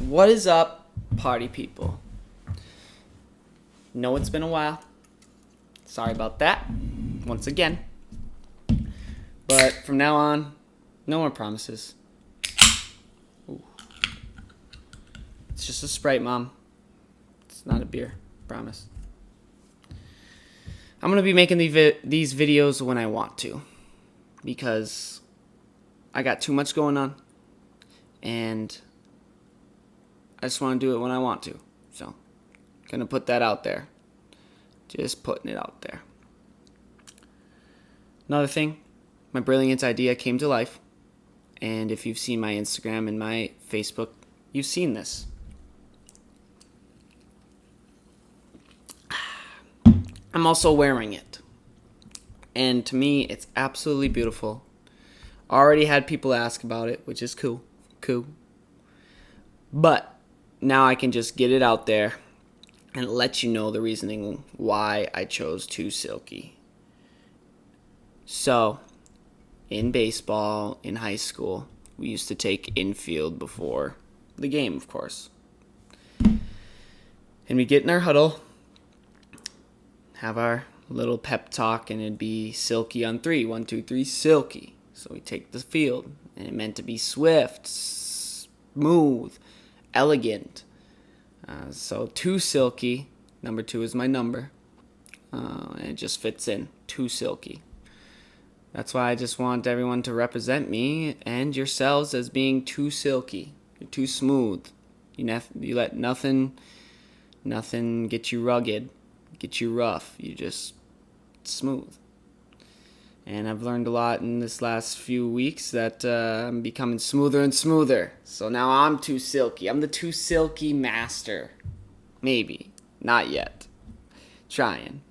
What is up, party people? Know it's been a while. Sorry about that, once again. But from now on, no more promises. Ooh. It's just a Sprite, Mom. It's not a beer. Promise. I'm going to be making these videos when I want to. Because I got too much going on. And I just want to do it when I want to. So, going to put that out there. Just putting it out there. Another thing, my brilliant idea came to life. And if you've seen my Instagram and my Facebook, you've seen this. I'm also wearing it. And to me, it's absolutely beautiful. Already had people ask about it, which is cool. But now I can just get it out there and let you know the reasoning why I chose Too Silky. So, in baseball, in high school, we used to take infield before the game, of course. And we get in our huddle, have our little pep talk, and it'd be Silky on 3. 1, 2, 3, Silky. So we take the field, and it meant to be swift, smooth, elegant. So Too Silky, number 2 is my number, and it just fits in, Too Silky. That's why I just want everyone to represent me and yourselves as being too silky. You're too smooth. You let nothing get you rugged, get you rough. You just smooth. And I've learned a lot in this last few weeks that I'm becoming smoother and smoother. So now I'm Too Silky. I'm the Too Silky master. Maybe. Not yet. Trying.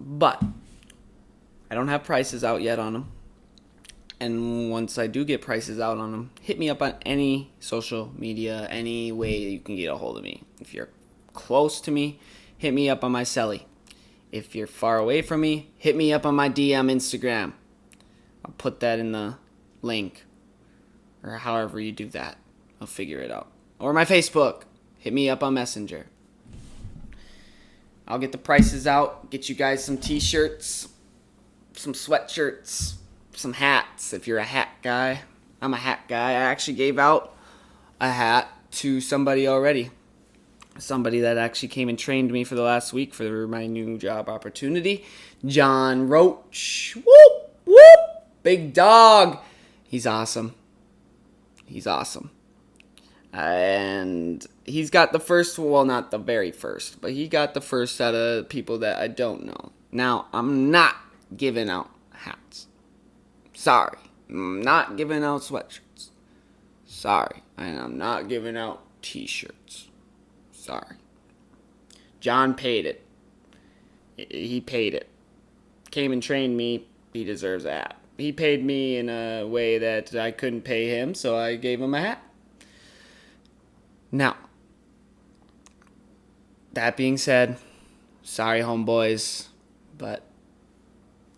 But I don't have prices out yet on them. And once I do get prices out on them, hit me up on any social media, any way you can get a hold of me. If you're close to me, hit me up on my celly. If you're far away from me, hit me up on my DM Instagram. I'll put that in the link. Or however you do that. I'll figure it out. Or my Facebook. Hit me up on Messenger. I'll get the prices out. Get you guys some t-shirts. Some sweatshirts. Some hats if you're a hat guy. I'm a hat guy. I actually gave out a hat to somebody already. Somebody that actually came and trained me for the last week for my new job opportunity. John Roach. Whoop, whoop. Big dog. He's awesome. And he's got the first, well, not the very first, but he got the first out of people that I don't know. Now, I'm not giving out hats. Sorry. I'm not giving out sweatshirts. Sorry. And I'm not giving out t-shirts. Sorry. John paid it. He paid it. Came and trained me. He deserves a hat. He paid me in a way that I couldn't pay him, so I gave him a hat. Now, that being said, sorry, homeboys, but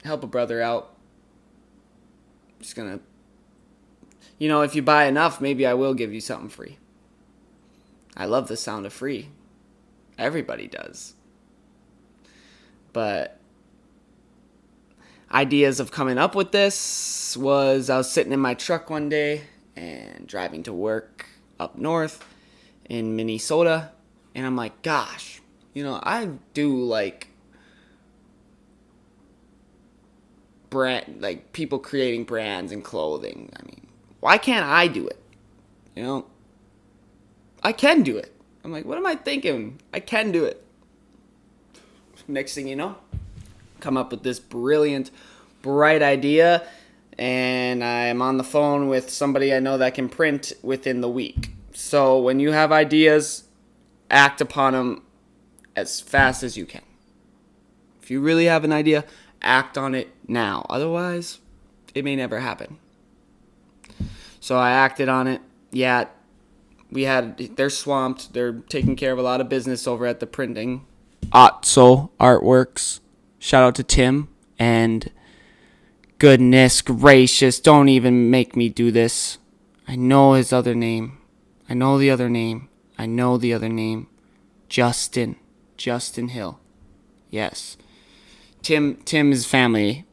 help a brother out. Just gonna, if you buy enough, maybe I will give you something free. I love the sound of free. Everybody does. But ideas of coming up with this was I was sitting in my truck one day and driving to work up north in Minnesota, and I'm like, gosh, I do like people creating brands and clothing. I mean, why can't I do it? I can do it. I'm like, what am I thinking? I can do it. Next thing you know, come up with this brilliant, bright idea, and I'm on the phone with somebody I know that can print within the week. So when you have ideas, act upon them as fast as you can. If you really have an idea, act on it now. Otherwise, it may never happen. So I acted on it. Yeah, they're swamped. They're taking care of a lot of business over at the printing. Otso Artworks. Shout out to Tim and Goodness gracious, don't even make me do this. I know his other name. I know the other name. Justin. Justin Hill. Yes. Tim is family.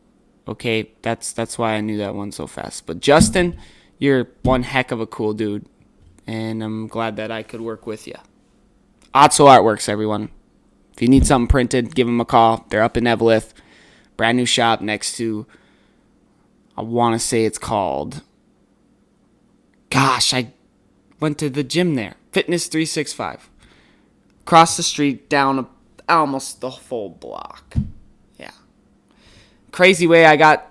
Okay, that's why I knew that one so fast. But Justin, you're one heck of a cool dude. And I'm glad that I could work with you. Otso Artworks, everyone. If you need something printed, give them a call. They're up in Eveleth. Brand new shop next to, I want to say it's called, gosh, I went to the gym there. Fitness 365. Across the street, down almost the full block. Yeah. Crazy way I got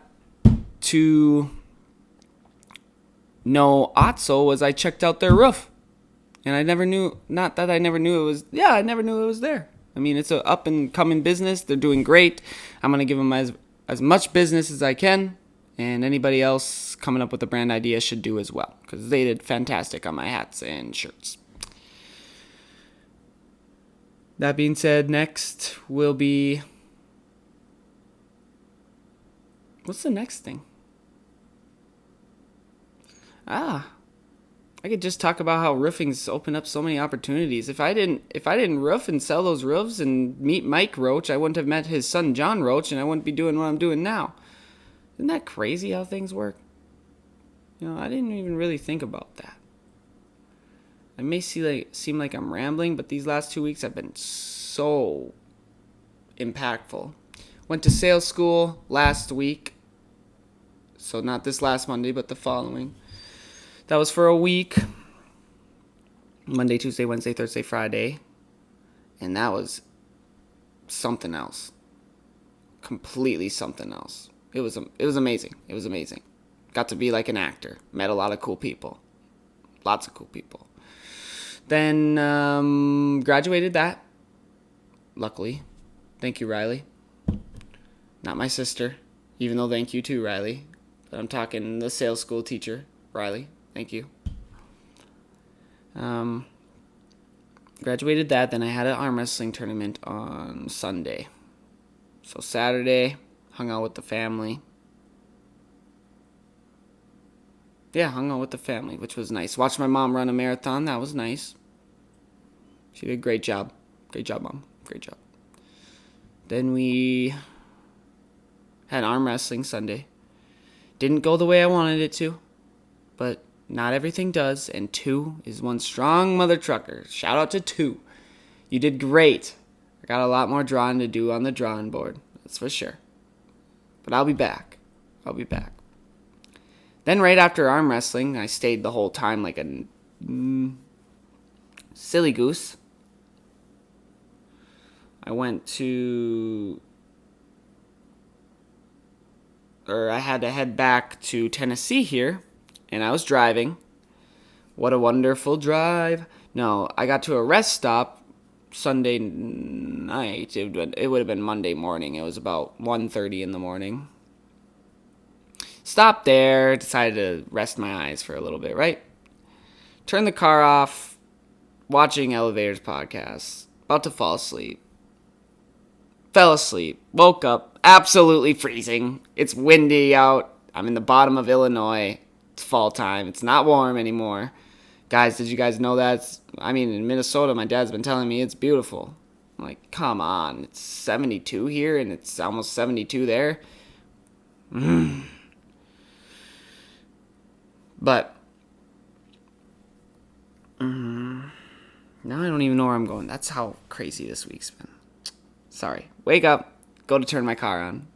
to know Otso was I checked out their roof. And I never knew, not that I never knew it was, yeah, I never knew it was there. I mean, it's a up and coming business. They're doing great. I'm going to give them as much business as I can. And anybody else coming up with a brand idea should do as well. Because they did fantastic on my hats and shirts. That being said, next will be... What's the next thing? I could just talk about how roofing's opened up so many opportunities. If I didn't roof and sell those roofs and meet Mike Roach, I wouldn't have met his son John Roach, and I wouldn't be doing what I'm doing now. Isn't that crazy how things work? You know, I didn't even really think about that. I may seem like I'm rambling, but these last 2 weeks have been so impactful. Went to sales school last week. So not this last Monday, but the following. That was for a week. Monday, Tuesday, Wednesday, Thursday, Friday. And that was something else. Completely something else. It was amazing. It was amazing. Got to be like an actor. Met a lot of cool people. Lots of cool people. Then graduated that. Luckily. Thank you, Riley. Not my sister. Even though thank you too, Riley. But I'm talking the sales school teacher, Riley. Thank you. Graduated that. Then I had an arm wrestling tournament on Sunday. So Saturday, hung out with the family. Yeah, hung out with the family, which was nice. Watched my mom run a marathon. That was nice. She did a great job. Great job, Mom. Great job. Then we had arm wrestling Sunday. Didn't go the way I wanted it to, but not everything does, and 2 is one strong mother trucker. Shout out to 2. You did great. I got a lot more drawing to do on the drawing board, that's for sure. But I'll be back. Then right after arm wrestling, I stayed the whole time like a silly goose. I had to head back to Tennessee here, and I was driving. What a wonderful drive. No, I got to a rest stop Sunday night. It would have been Monday morning. It was about 1:30 in the morning. Stopped there, decided to rest my eyes for a little bit, right? Turned the car off, watching Aliveeee's podcast, about to fall asleep. Fell asleep, woke up, absolutely freezing. It's windy out. I'm in the bottom of Illinois. It's fall time. It's not warm anymore. Guys, did you guys know that? In Minnesota, my dad's been telling me it's beautiful. I'm like, come on. It's 72 here and it's almost 72 there. But, now I don't even know where I'm going. That's how crazy this week's been. Sorry. Wake up. Go to turn my car on.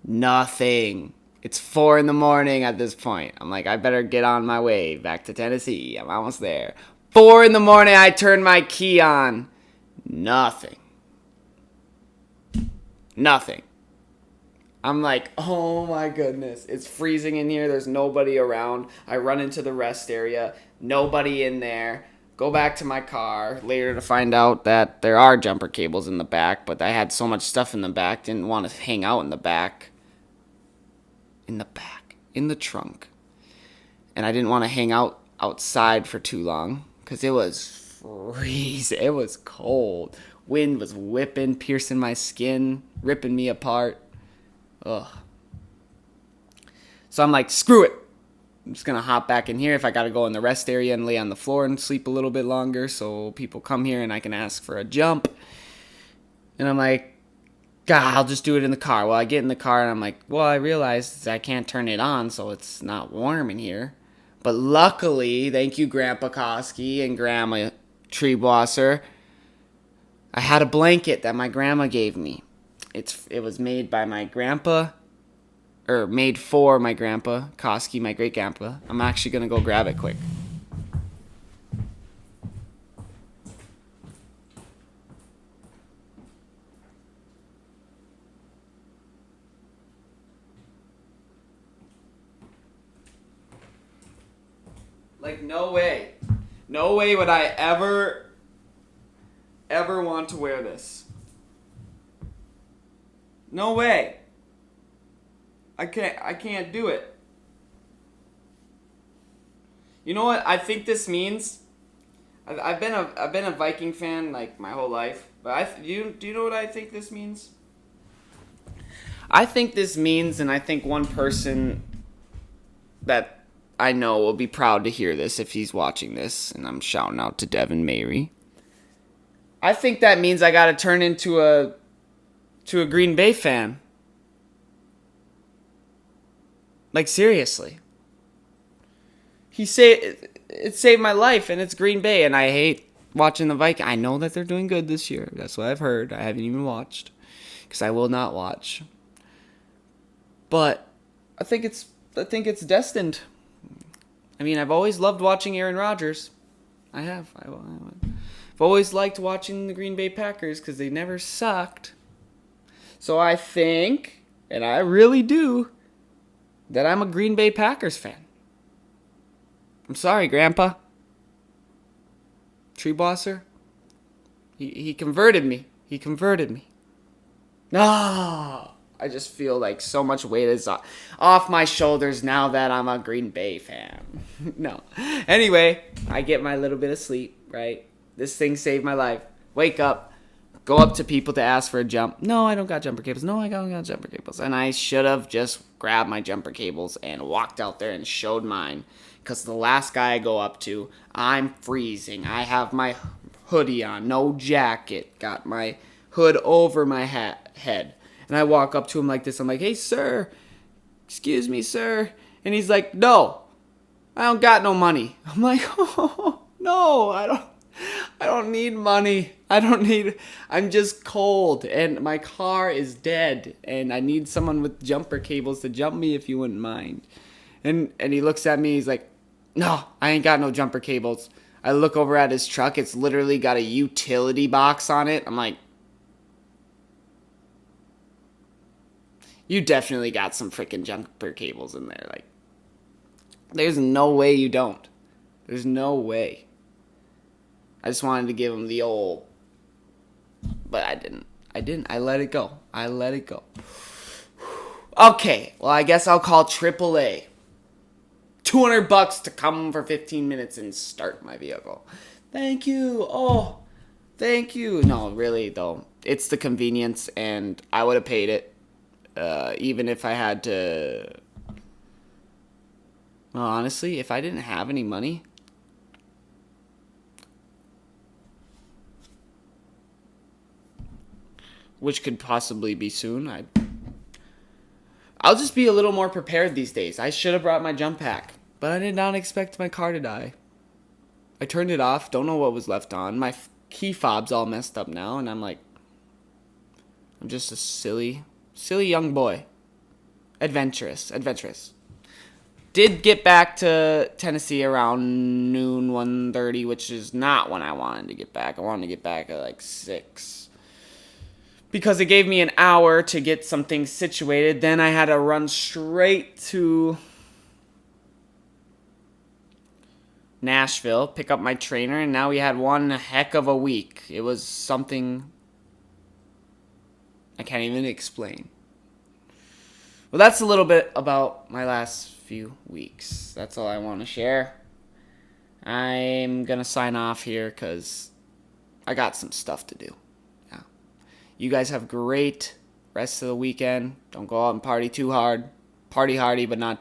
Nothing. It's 4 a.m. at this point. I'm like, I better get on my way back to Tennessee. I'm almost there. 4 a.m. I turn my key on. Nothing. I'm like, oh my goodness. It's freezing in here. There's nobody around. I run into the rest area. Nobody in there. Go back to my car later to find out that there are jumper cables in the back, but I had so much stuff in the back, didn't want to hang out in the back. In the trunk. And I didn't want to hang out outside for too long because it was freezing. It was cold. Wind was whipping, piercing my skin, ripping me apart. Ugh. So I'm like, screw it. I'm just going to hop back in here. If I got to go in the rest area and lay on the floor and sleep a little bit longer so people come here and I can ask for a jump. And I'm like, God, I'll just do it in the car. Well, I get in the car and I'm like, well, I realized I can't turn it on, so it's not warm in here. But luckily, thank you, Grandpa Koski and Grandma Treebosser, I had a blanket that my grandma gave me. It was made by my grandpa, or made for my grandpa, Koski, my great-grandpa. I'm actually going to go grab it quick. Like, no way. No way would I ever want to wear this. No way. I can't do it. You know what I think this means? I've been a Viking fan like my whole life, but do you know what I think this means? I think this means, and I think one person that I know will be proud to hear this if he's watching this, and I'm shouting out to Devin Mary. I think that means I gotta turn into a Green Bay fan. Like, seriously. It saved my life, and it's Green Bay, and I hate watching the Vikings. I know that they're doing good this year. That's what I've heard. I haven't even watched, because I will not watch. But I think it's destined. I mean, I've always loved watching Aaron Rodgers. I have. I've always liked watching the Green Bay Packers because they never sucked. So I think, and I really do, that I'm a Green Bay Packers fan. I'm sorry, Grandpa. Treebosser. He converted me. He converted me. Ah, I just feel like so much weight is off my shoulders now that I'm a Green Bay fan. No. Anyway, I get my little bit of sleep, right? This thing saved my life. Wake up. Go up to people to ask for a jump. No, I don't got jumper cables. No, I don't got jumper cables. And I should have just grabbed my jumper cables and walked out there and showed mine. Because the last guy I go up to, I'm freezing. I have my hoodie on, no jacket. Got my hood over my head. And I walk up to him like this. I'm like, hey, sir. Excuse me, sir. And he's like, no, I don't got no money. I'm like, oh, no, I don't need money. I'm just cold. And my car is dead. And I need someone with jumper cables to jump me if you wouldn't mind. And he looks at me. He's like, no, I ain't got no jumper cables. I look over at his truck. It's literally got a utility box on it. I'm like, you definitely got some freaking jumper cables in there. Like, there's no way you don't. There's no way. I just wanted to give him the old, but I didn't. I let it go. Okay, well, I guess I'll call AAA. $200 to come for 15 minutes and start my vehicle. Thank you. Oh, thank you. No, really, though. It's the convenience, and I would have paid it. Even if I had to. Well, honestly, if I didn't have any money, which could possibly be soon, I'll just be a little more prepared these days. I should have brought my jump pack, but I did not expect my car to die. I turned it off, don't know what was left on. My key fob's all messed up now, and I'm like, I'm just a silly young boy. Adventurous. Did get back to Tennessee around noon, 1:30, which is not when I wanted to get back. I wanted to get back at like 6. Because it gave me an hour to get some things situated. Then I had to run straight to Nashville, pick up my trainer, and now we had one heck of a week. It was something I can't even explain. Well, that's a little bit about my last few weeks. That's all I want to share. I'm going to sign off here because I got some stuff to do. You guys have a great rest of the weekend. Don't go out and party too hard. Party hardy, but not too